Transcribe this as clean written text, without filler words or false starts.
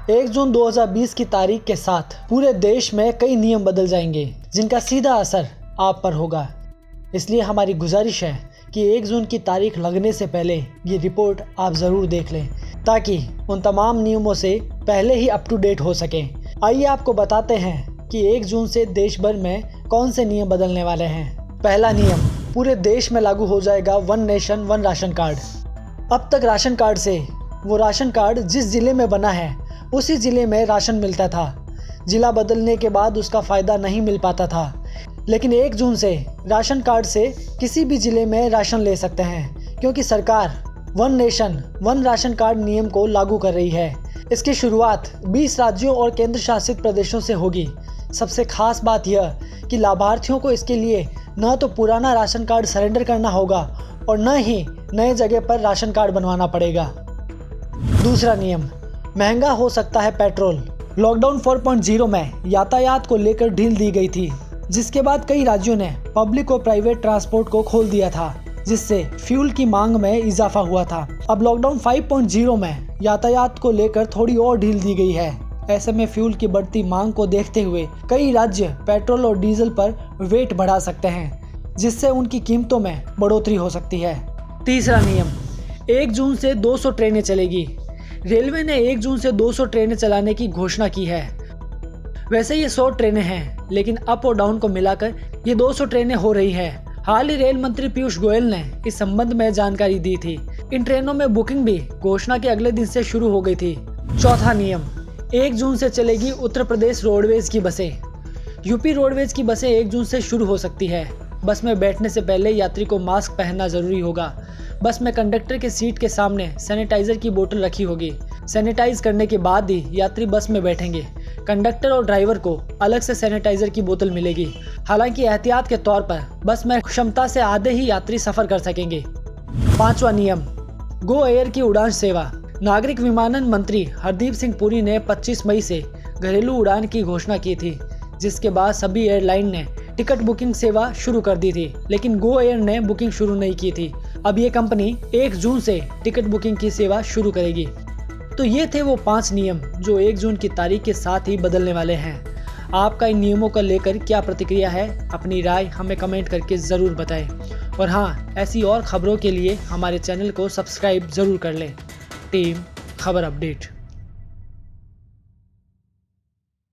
1 जून 2020 की तारीख के साथ पूरे देश में कई नियम बदल जाएंगे जिनका सीधा असर आप पर होगा। इसलिए हमारी गुजारिश है कि 1 जून की तारीख लगने से पहले ये रिपोर्ट आप ज़रूर देख लें ताकि उन तमाम नियमों से पहले ही अप टू डेट हो सकें। आइए आपको बताते हैं कि 1 जून से देश भर में कौन से नियम बदलने वाले हैं। पहला नियम, पूरे देश में लागू हो जाएगा one nation one ration card. अब तक राशन कार्ड से वो राशन कार्ड जिस ज़िले में बना है उसी ज़िले में राशन मिलता था। ज़िला बदलने के बाद उसका फ़ायदा नहीं मिल पाता था, लेकिन 1 जून से राशन कार्ड से किसी भी ज़िले में राशन ले सकते हैं क्योंकि सरकार one nation one ration card नियम को लागू कर रही है। इसकी शुरुआत 20 राज्यों और केंद्र शासित प्रदेशों से होगी। सबसे खास बात यह कि लाभार्थियों को इसके लिए न तो पुराना राशन कार्ड सरेंडर करना होगा और न ही नए जगह पर राशन कार्ड बनवाना पड़ेगा। दूसरा नियम, महंगा हो सकता है पेट्रोल। लॉकडाउन 4.0 में यातायात को लेकर ढील दी गई थी, जिसके बाद कई राज्यों ने पब्लिक और प्राइवेट ट्रांसपोर्ट को खोल दिया था, जिससे फ्यूल की मांग में इजाफा हुआ था। अब लॉकडाउन 5.0 में यातायात को लेकर थोड़ी और ढील दी गई है। ऐसे में फ्यूल की बढ़ती मांग को देखते हुए कई राज्य पेट्रोल और डीजल पर वेट बढ़ा सकते हैं, जिससे उनकी कीमतों में बढ़ोतरी हो सकती है। तीसरा नियम, 1 जून से 200 ट्रेनें चलेगी। रेलवे ने 1 जून से 200 ट्रेनें चलाने की घोषणा की है। वैसे ये 100 ट्रेनें हैं, लेकिन अप और डाउन को मिलाकर ये 200 ट्रेनें हो रही है। हाल ही रेल मंत्री पीयूष गोयल ने इस संबंध में जानकारी दी थी। इन ट्रेनों में बुकिंग भी घोषणा के अगले दिन से शुरू हो गई थी। चौथा नियम, 1 जून से चलेगी उत्तर प्रदेश रोडवेज की बसें। यूपी रोडवेज की बसें 1 जून से शुरू हो सकती है। बस में बैठने से पहले यात्री को मास्क पहनना जरूरी होगा। बस में कंडक्टर के सीट के सामने सैनिटाइजर की बोतल रखी होगी। सैनिटाइज करने के बाद ही यात्री बस में बैठेंगे। कंडक्टर और ड्राइवर को अलग से सैनिटाइजर की बोतल मिलेगी। हालांकि एहतियात के तौर पर बस में क्षमता से आधे ही यात्री सफर कर सकेंगे। पांचवा नियम, गो एयर की उड़ान सेवा। नागरिक विमानन मंत्री हरदीप सिंह पुरी ने 25 मई से घरेलू उड़ान की घोषणा की थी, जिसके बाद सभी एयरलाइन ने टिकट बुकिंग सेवा शुरू कर दी थी, लेकिन गो एयर ने बुकिंग शुरू नहीं की थी। अब ये कंपनी 1 जून से टिकट बुकिंग की सेवा शुरू करेगी। तो ये थे वो 5 नियम जो 1 जून की तारीख के साथ ही बदलने वाले हैं। आपका इन नियमों को लेकर क्या प्रतिक्रिया है? अपनी राय हमें कमेंट करके ज़रूर बताएं। और हाँ, ऐसी और खबरों के लिए हमारे चैनल को सब्सक्राइब ज़रूर कर लें। टीम खबर अपडेट।